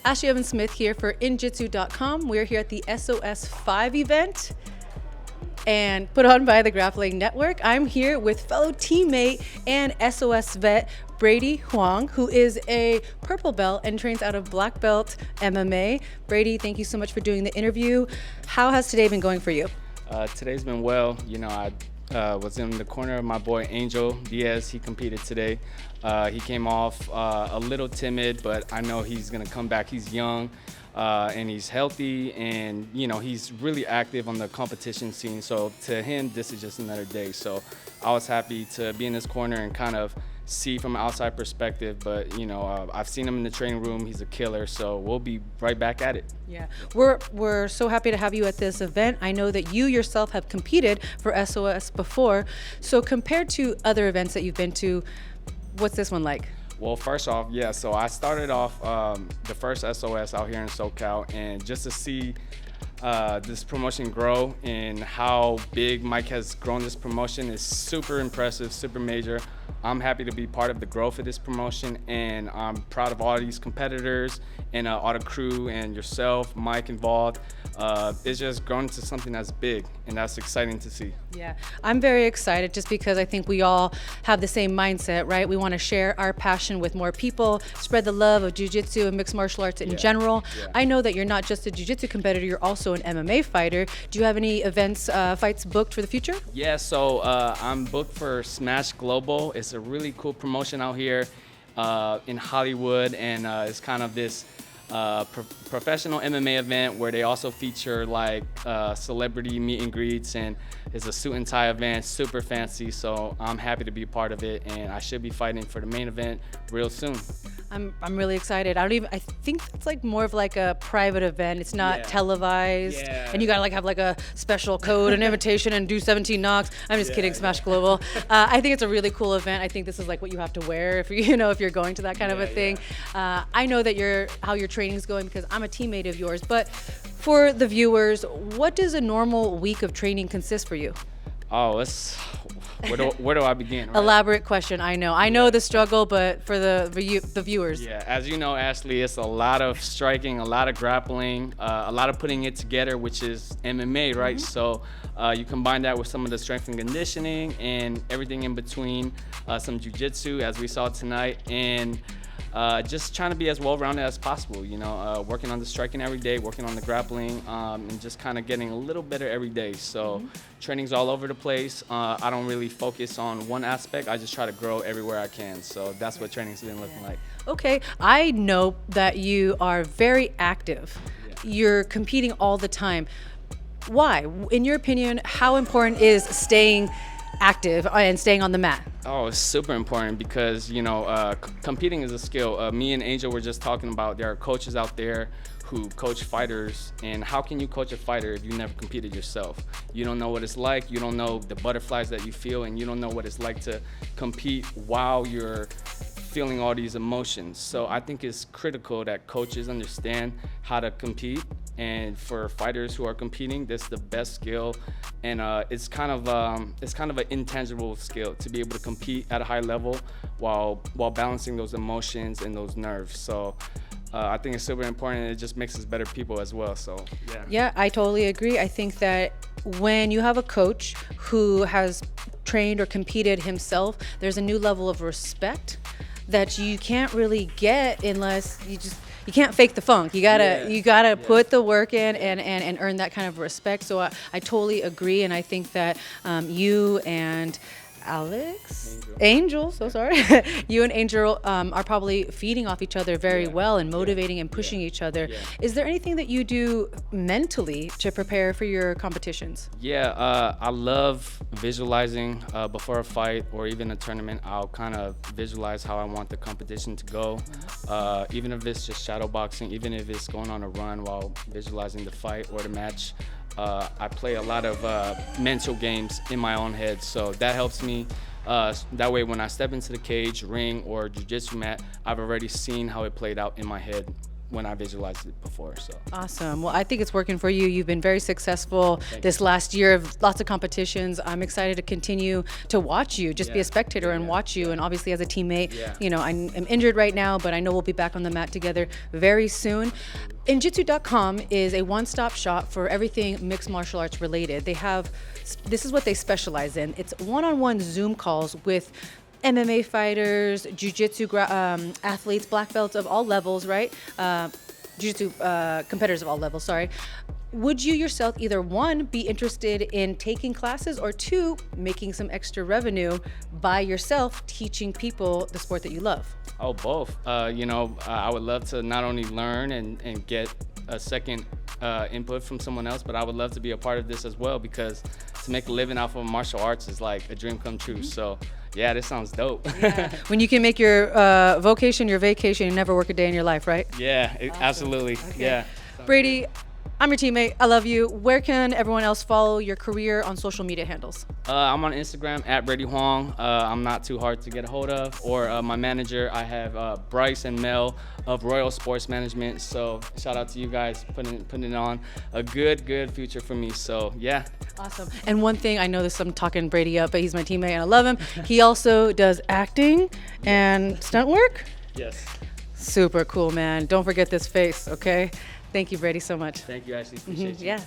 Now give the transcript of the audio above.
Ashlee Evans Smith here for injitsu.com. We're here at the SOS 5 event and put on by the Grappling Network. I'm here with fellow teammate and SOS vet Brady Huang, who is a purple belt and trains out of black belt MMA. Brady, thank you so much for doing the interview. How has today been going for you? Today's been well. You know, I was in the corner of my boy Angel Diaz. He competed today. He came off a little timid, but I know he's gonna come back. He's young and he's healthy, and you know, he's really active on the competition scene. So to him, this is just another day. So I was happy to be in this corner and kind of see from an outside perspective, but you know, I've seen him in the training room. He's a killer, so we'll be right back at it. Yeah, we're so happy to have you at this event. I know that you yourself have competed for SOS before, so compared to other events that you've been to, what's this one like? Well, first off, yeah, so I started off the first SOS out here in SoCal, and just to see this promotion grow and how big Mike has grown this promotion is super impressive, super major. I'm happy to be part of the growth of this promotion, and I'm proud of all these competitors and all the crew and yourself, Mike involved. It's just grown into something that's big, and that's exciting to see. Yeah, I'm very excited just because I think we all have the same mindset, right? We want to share our passion with more people, spread the love of jiu-jitsu and mixed martial arts in general. Yeah. I know that you're not just a jiu-jitsu competitor, you're also an MMA fighter. Do you have any events, fights booked for the future? Yeah, so I'm booked for Smash Global. It's a really cool promotion out here in Hollywood, and it's kind of this professional MMA event where they also feature like celebrity meet and greets, and it's a suit and tie event, super fancy. So I'm happy to be part of it, and I should be fighting for the main event real soon. I'm really excited. I think it's like more of like a private event. It's not televised, and you gotta like have like a special code and invitation and do 17 knocks. I'm just kidding, Smash Global. I think it's a really cool event. I think this is like what you have to wear if if you're going to that kind of a thing. I know that how your training's going because I'm a teammate of yours, but for the viewers, what does a normal week of training consist for you? Oh, where do I begin? Right? Elaborate question, I know. I know the struggle, but for the viewers. Yeah, as you know, Ashlee, it's a lot of striking, a lot of grappling, a lot of putting it together, which is MMA, right? Mm-hmm. So you combine that with some of the strength and conditioning and everything in between, some jiu-jitsu, as we saw tonight, and just trying to be as well-rounded as possible, working on the striking every day, working on the grappling, and just kind of getting a little better every day. So training's all over the place. I don't really focus on one aspect. I just try to grow everywhere I can. So that's what training's been looking like. Okay, I know that you are very active. You're competing all the time. Why? In your opinion, how important is staying active and staying on the mat? Oh, it's super important because, competing is a skill. Me and Angel were just talking about there are coaches out there who coach fighters, and how can you coach a fighter if you never competed yourself? You don't know what it's like, you don't know the butterflies that you feel, and you don't know what it's like to compete while you're feeling all these emotions. So I think it's critical that coaches understand how to compete, and for fighters who are competing, this is the best skill, and it's kind of an intangible skill to be able to compete at a high level while balancing those emotions and those nerves. So I think it's super important, and it just makes us better people as well. So yeah, I totally agree. I think that when you have a coach who has trained or competed himself, there's a new level of respect that you can't really get unless you can't fake the funk. You gotta put the work in and earn that kind of respect. So I totally agree, and I think that you and Angel, so sorry. You and Angel are probably feeding off each other very well and motivating and pushing each other. Yeah. Is there anything that you do mentally to prepare for your competitions? Yeah, I love visualizing before a fight or even a tournament. I'll kind of visualize how I want the competition to go, even if it's just shadow boxing, even if it's going on a run while visualizing the fight or the match. I play a lot of mental games in my own head, so that helps me. That way, when I step into the cage, ring, or jiu-jitsu mat, I've already seen how it played out in my head. when I visualized it before. So awesome. Well, I think it's working for you. You've been very successful this last year of lots of competitions. I'm excited to continue to watch you, just be a spectator and watch you. And obviously as a teammate, you know, I'm injured right now, but I know we'll be back on the mat together very soon. Injitsu.com is a one-stop shop for everything mixed martial arts related. They have, this is what they specialize in. It's one-on-one Zoom calls with MMA fighters, jiu-jitsu athletes, black belts of all levels, right? Jiu-jitsu competitors of all levels, sorry. Would you yourself either one, be interested in taking classes, or two, making some extra revenue by yourself teaching people the sport that you love? Oh, both. You know, I would love to not only learn and get a second input from someone else, but I would love to be a part of this as well, because to make a living off of martial arts is like a dream come true. So yeah, this sounds dope. Yeah. When you can make your vocation your vacation, you never work a day in your life, right? Yeah, awesome. Absolutely. Okay. Yeah. Brady, I'm your teammate. I love you. Where can everyone else follow your career on social media handles? I'm on Instagram at Brady Huang. I'm not too hard to get a hold of. Or my manager, I have Bryce and Mel of Royal Sports Management. So shout out to you guys putting on a good future for me. So yeah. Awesome. And one thing, I know this, I'm talking Brady up, but he's my teammate and I love him. He also does acting and stunt work. Yes. Super cool, man. Don't forget this face, okay? Thank you, Brady, so much. Thank you, Ashlee. Appreciate you. Yeah.